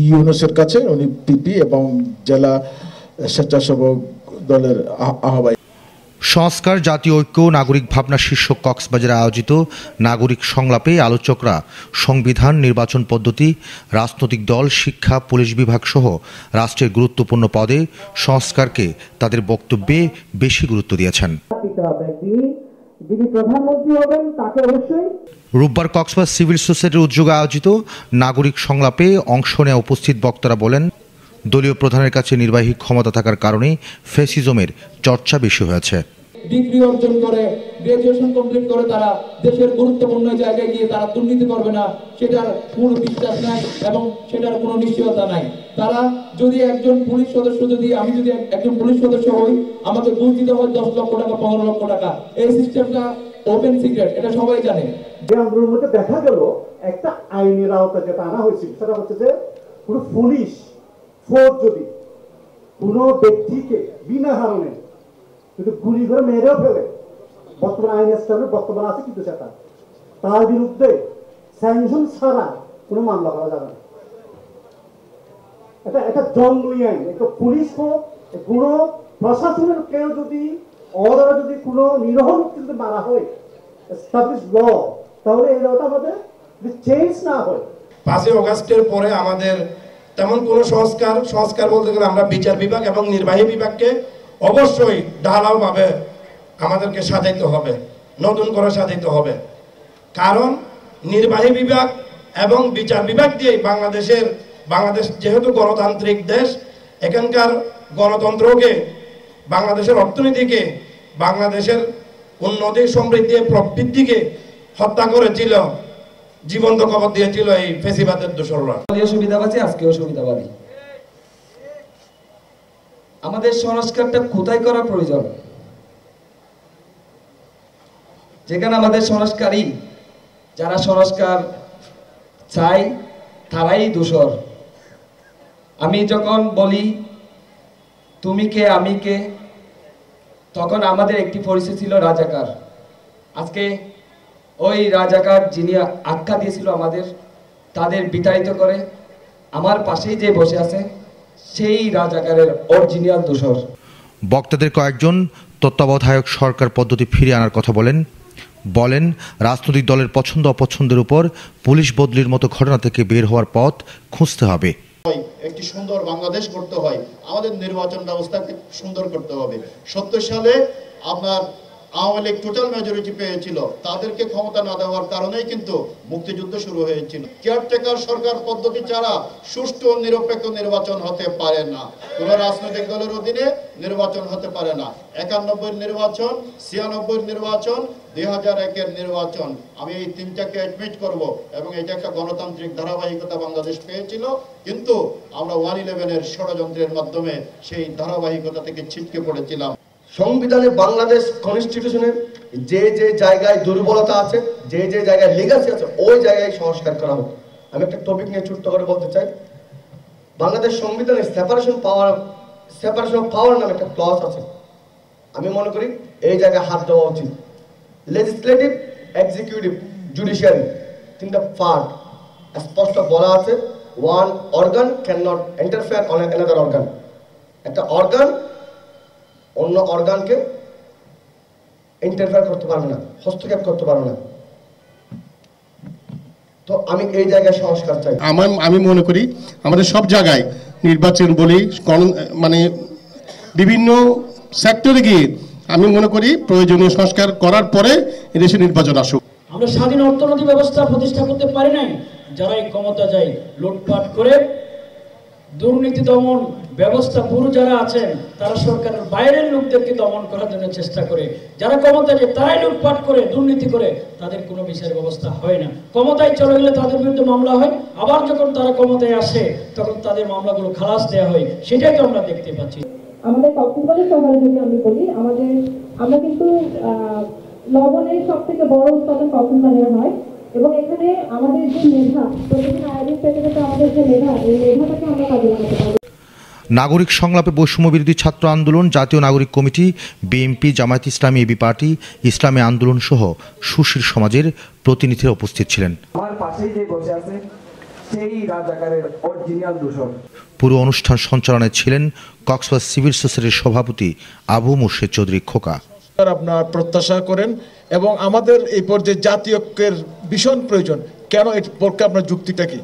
ইউনুসের কাছে, উনি পিপি এবং জেলা স্বেচ্ছাসেবক দলের আহ্বায়ক। সংস্কার, জাতীয় ঐক্য, নাগরিক ভাবনা শীর্ষক কক্সবাজারে আয়োজিত নাগরিক সংলাপে আলোচকরা সংবিধান, নির্বাচন পদ্ধতি, রাজনৈতিক দল, শিক্ষা, পুলিশ বিভাগ সহ রাষ্ট্রের গুরুত্বপূর্ণ পদে সংস্কারকে তাদের বক্তব্যে বেশি গুরুত্ব দিয়েছেন। রোববার কক্সবাজার সিভিল সোসাইটির উদ্যোগে আয়োজিত নাগরিক সংলাপে অংশ নেওয়া উপস্থিত বক্তারা বলেন, দলীয় প্রধানের কাছে নির্বাহী ক্ষমতা থাকার কারণে ফ্যাসিজমের চর্চা বেশি হয়েছে। ডিগ্রি অর্জন করে, গ্রাজুয়েশন কমপ্লিট করে তারা দেশের গুরুত্বপূর্ণ জায়গায় গিয়ে তারা দুর্নীতি করবে না, সেটার কোনো বিশ্বাস নাই এবং সেটার কোনো নিশ্চয়তা নাই। তারা যদি একজন পুলিশ সদস্য, আমি যদি একজন পুলিশ সদস্য হই, আমাকে ঘুষ দিতে হয় 10 লক্ষ টাকা, 15 লক্ষ টাকা। এই সিস্টেমটা ওপেন সিক্রেট, এটা সবাই জানে। যে আন্দোলনের মধ্যে দেখা গেল একটা আইনের আওতা যেটা আনা হয়েছিল, সেটা হচ্ছে যে কোনো পুলিশ ফোর্স যদি কোনো ব্যক্তিকে বিনা কারণে যদি গুলি করে মেরেও ফেলে, বর্তমান আইন স্টাইলে বর্তমান আছে, কিন্তু সেটা তার বিরুদ্ধে স্যাংশন ছাড়া কোনো মামলা করা যাবে না। এটা জঙ্গলি আইন। একটা পুলিশ হোক, কোনো প্রশাসনের কেউ যদি অর্ডারে যদি কোনো নিরহ মুক্তি যদি মারা হয়, এস্টাবলিশ ল, তাহলে এই লটা আমাদের যদি চেঞ্জ না হয়। 5ই অগাস্টের পরে আমাদের তেমন কোনো সংস্কার বলতে গেলে আমরা বিচার বিভাগ এবং নির্বাহী বিভাগকে অবশ্যই ঢালাওভাবে আমাদেরকে সাজাইতে হবে, নতুন করে সাজাইতে হবে। কারণ নির্বাহী বিভাগ এবং বিচার বিভাগ দিয়ে বাংলাদেশ যেহেতু গণতান্ত্রিক দেশ, এখানকার গণতন্ত্রকে, বাংলাদেশের অর্থনীতিকে, বাংলাদেশের উন্নতি, সমৃদ্ধি, প্রবৃদ্ধিকে হত্যা করেছিল, জীবন্ত কবর দিয়েছিল এই ফ্যাসিবাদের দোসররা। সুবিধাবাদী, আজকেও সুবিধাবাদী। আমাদের সংস্কারটা কোথায় করা প্রয়োজন? যেখানে আমাদের সংস্কারী, যারা সংস্কার চাই তারাই দোষর। আমি যখন বলি তুমি কে আমি কে, তখন আমাদের একটি পরিচয় ছিল রাজাকার। আজকে ওই রাজাকার যিনি আখ্যা দিয়েছিল আমাদের, তাদের বিতাড়িত করে আমার পাশেই যে বসে আছে সেই রাজাকারের অরিজিনাল দোষর। বক্তাদের কয়েকজন তত্ত্বাবধায়ক সরকার পদ্ধতি ফিরিয়ে আনার কথা বলেন রাজনৈতিক দলের পছন্দ অপছন্দের উপর পুলিশ বদলির মতো ঘটনা থেকে বের হওয়ার পথ খুঁজতে হবে। একটি সুন্দর বাংলাদেশ করতে হয়, আমাদের নির্বাচন ব্যবস্থাকে সুন্দর করতে হবে। 70 সালে আপনার আওয়ামী লীগ টোটাল মেজরিটি পেয়েছিল, তাদেরকে ক্ষমতা না দেওয়ার কারণেই কিন্তু মুক্তিযুদ্ধ শুরু হয়েছিল। কেয়ারটেকার সরকার পদ্ধতি ছাড়া সুষ্ঠু নিরপেক্ষ নির্বাচন হতে পারে না, কোন রাজনৈতিক দলের অধীনে নির্বাচন হতে পারে না। 91 নির্বাচন, 96 নির্বাচন, 2001 নির্বাচন, আমি এই তিনটাকে অ্যাডমিট করব এবং এটা একটা গণতান্ত্রিক ধারাবাহিকতা বাংলাদেশ পেয়েছিল, কিন্তু আমরা 111-এর ষড়যন্ত্রের মাধ্যমে সেই ধারাবাহিকতা থেকে ছিটকে পড়েছিলাম। সংবিধানে, বাংলাদেশ কনস্টিটিউশনের যে যে জায়গায় দুর্বলতা আছে, যে যে জায়গায় লিগাসি আছে, ওই জায়গায় সংস্কার করা হোক। আমি একটা টপিক নিয়ে ছোট্ট করে বলতে চাই। বাংলাদেশ সংবিধানে সেপারেশন অফ পাওয়ার নামে একটা ক্লজ আছে। আমি মনে করি এই জায়গায় হাত দেওয়া উচিত। লেজিসলেটিভ, এক্সিকিউটিভ, জুডিশিয়ারি, তিনটা পার্ট স্পষ্ট বলা আছে। One organ can not interfere on another organ. একটা অর্গান অন্য অর্গানকে ইন্টারফেয়ার করতে পারবে না, হস্তক্ষেপ করতে পারবে না। তো আমি এই জায়গায় সংস্কার চাই। আমি মনে করি আমাদের সব জায়গায় নির্বাচন বলি, মানে বিভিন্ন সেক্টরে গিয়ে আমি মনে করি প্রয়োজনীয় সংস্কার করার পরে এদেশে নির্বাচন আসুক। আমরা স্বাধীন অর্থনৈতিক ব্যবস্থা প্রতিষ্ঠা করতে পারি নাই, যারা এই ক্ষমতা যায় লুটপাট করে দুর্নীতি দমন ব্যবস্থা পুরো যারা আছেন তারা সরকারের বাইরের লোকদেরকে দমন করার জন্য চেষ্টা করে। যারা ক্ষমতা যায় তারাই লুটপাট করে, দুর্নীতি করে, তাদের কোনো বিচার ব্যবস্থা হয় না। ক্ষমতায় চলে গেলে তাদের বিরুদ্ধে মামলা হয়, আবার যখন তারা ক্ষমতায় আসে তখন তাদের মামলাগুলো খালাস দেওয়া হয়। সেটাই তো আমরা দেখতে পাচ্ছি। আমাদের কক্সবাজার শহরে যদি আমি বলি, আমরা কিন্তু লবণের সব থেকে বড় উৎপাদন কক্সবাজার হয়, এবং এখানে আমাদের যে মেধা, প্রতিদিন আয়োজন পেতে পেতে আমাদের যে মেধা, এই মেধাটাকে আমরা কাজে লাগাতে পারবো। নাগরিক সংলাপে বৈষম্য বিরোধী ছাত্র আন্দোলন, জাতীয় নাগরিক কমিটি, বিএনপি, জামায়াত ইসলামী, এবি পার্টি, ইসলামী আন্দোলন সহ সুশীল সমাজের প্রতিনিধিরা উপস্থিত ছিলেন। আমার পাশেই যে বসে আছে সেই রাজাকারের অরিজিনাল দূষণ। পুরো অনুষ্ঠান সঞ্চালনায় ছিলেন কক্সবাজার সিভিল সোসাইটির সভাপতি আবু মুর্শেদ চৌধুরী খোকা। আপনার প্রত্যাশা করেন এবং আমাদের এই পর্যায়ে জাতীয় ঐক্যের ভীষণ প্রয়োজন। কেন এর পক্ষে আপনার যুক্তিটা কি?